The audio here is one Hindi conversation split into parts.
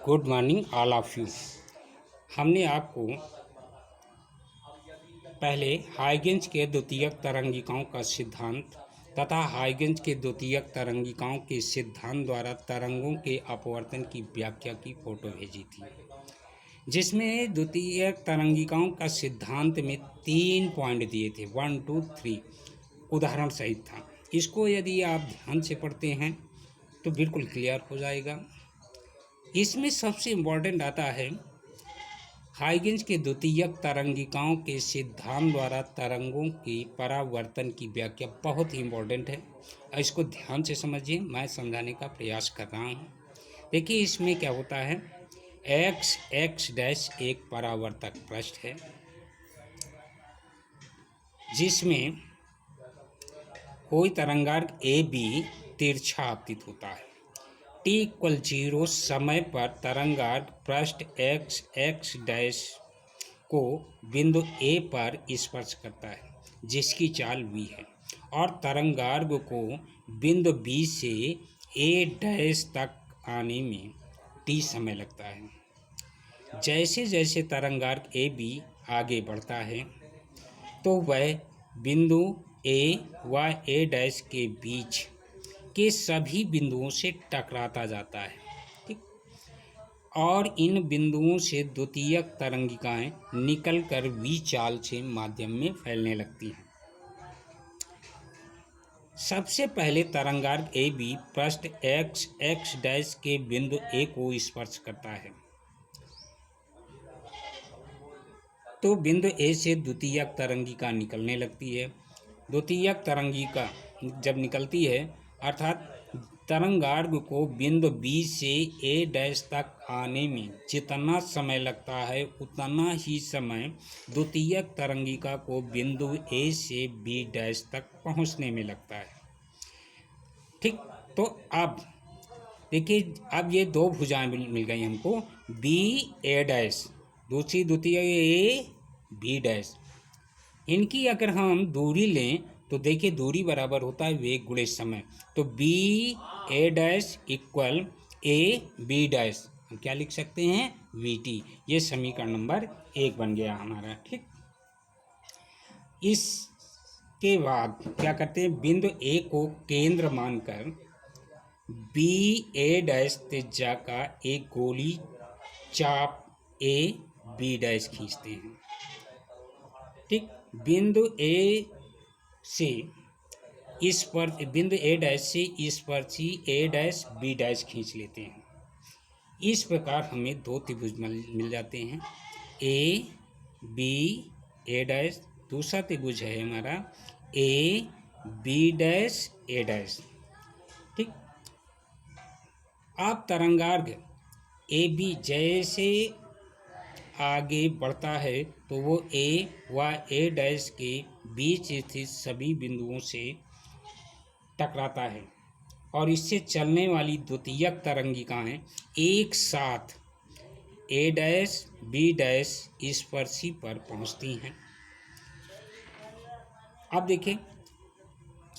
Good morning all of you. हमने आपको पहले हाइगेंस के द्वितीयक तरंगिकाओं का सिद्धांत तथा हाइगेंस के द्वितीयक तरंगिकाओं के सिद्धांत द्वारा तरंगों के अपवर्तन की व्याख्या की फोटो भेजी थी, जिसमें द्वितीयक तरंगिकाओं का सिद्धांत में 3 पॉइंट दिए थे, 1, 2, 3 उदाहरण सहित था। इसको यदि आप ध्यान से पढ़ते हैं तो बिल्कुल क्लियर हो जाएगा। इसमें सबसे इम्पोर्टेंट आता है हाइगेंस के द्वितीयक तरंगिकाओं के सिद्धांत द्वारा तरंगों के परावर्तन की व्याख्या बहुत ही इम्पोर्टेंट है। इसको ध्यान से समझिए, मैं समझाने का प्रयास कर रहा हूँ। देखिए इसमें क्या होता है, x डैश एक परावर्तक पृष्ठ है जिसमें कोई तरंगार्थ ए बी तिरछा आपतित होता है। t=0 समय पर तरंगार्थ पृष्ठ x डैश को बिंदु A पर स्पर्श करता है जिसकी चाल v है, और तरंगार्थ को बिंदु B से A डैश तक आने में t समय लगता है। जैसे जैसे तरंगार्थ AB आगे बढ़ता है तो वह बिंदु A व A डैश के बीच के सभी बिंदुओं से टकराता जाता है, ठीक। और इन बिंदुओं से द्वितीयक तरंगिकाएं निकलकर V चाल से माध्यम में फैलने लगती हैं। सबसे पहले तरंगार्थ AB पृष्ठ x डैश के बिंदु A को स्पर्श करता है तो बिंदु A से द्वितीयक तरंगिका निकलने लगती है। द्वितीयक तरंगिका जब निकलती है अर्थात तरंगार्थ को बिंदु B से A डैश तक आने में जितना समय लगता है उतना ही समय द्वितीयक तरंगिका को बिंदु A से B डैश तक पहुंचने में लगता है, ठीक। तो अब देखिए, अब ये दो भुजाएं मिल गई हमको, B A डैश, दूसरी द्वितीय A B डैश। इनकी अगर हम दूरी लें तो देखिए दूरी बराबर होता है वेग गुणे समय, तो B A dash equal A B dash हम क्या लिख सकते हैं, VT। ये समीकरण नंबर 1 बन गया हमारा, ठीक। इसके बाद क्या करते हैं, बिंदु A को केंद्र मानकर B A डैश त्रिज्या का एक गोली चाप A B डैश खींचते हैं, ठीक। बिंदु A से इस पर बिंदु A डैश से इस पर ही A डैश B डैश खींच लेते हैं। इस प्रकार हमें दो त्रिभुज मिल जाते हैं, A B A डैश। दूसरा त्रिभुज है हमारा A B dash A dash, ठीक। अब तरंगार्थ AB जैसे आगे बढ़ता है तो वो A व A डैश के बीच स्थित सभी बिंदुओं से टकराता है और इससे चलने वाली द्वितीयक तरंगिकाएं एक साथ A डैश B डैश स्पर्शी पर पहुंचती हैं। अब देखिए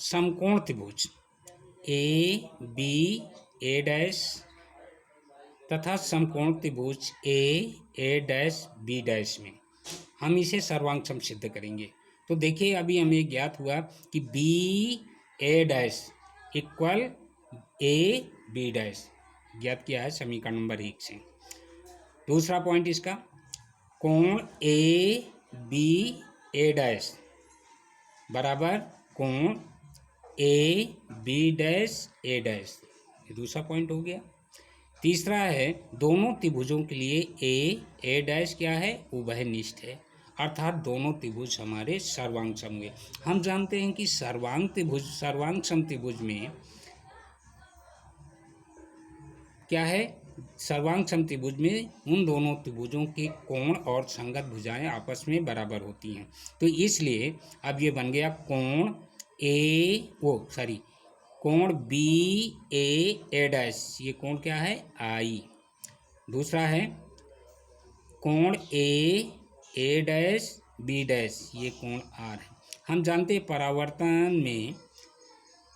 समकोण त्रिभुज A B A डैश तथा समकोण त्रिभुज A डैश B डैश में हम इसे सर्वांग सिद्ध करेंगे। तो देखिए अभी हमें ज्ञात हुआ कि B A dash equal A B dash ज्ञात किया है समीकरण नंबर 1 से। दूसरा पॉइंट इसका, कोण A B A डैश बराबर कोण A B dash A dash, ये दूसरा पॉइंट हो गया। तीसरा है, दोनों त्रिभुजों के लिए A डैश क्या है, उभयनिष्ठ है, अर्थात दोनों त्रिभुज हमारे सर्वांग सम हुए। हम जानते हैं कि सर्वांग सम त्रिभुज में क्या है, सर्वांग सम त्रिभुज में उन दोनों त्रिभुजों के कोण और संगत भुजाएं आपस में बराबर होती हैं। तो इसलिए अब ये बन गया कोण कोण B A डैश, ये कोण क्या है, I। दूसरा है कोण A डैश B डैश, ये कोण R है। हम जानते हैं परावर्तन में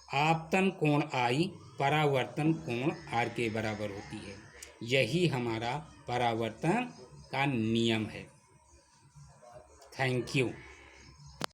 आपतन कोण I परावर्तन कोण R के बराबर होती है। यही हमारा परावर्तन का नियम है। Thank you.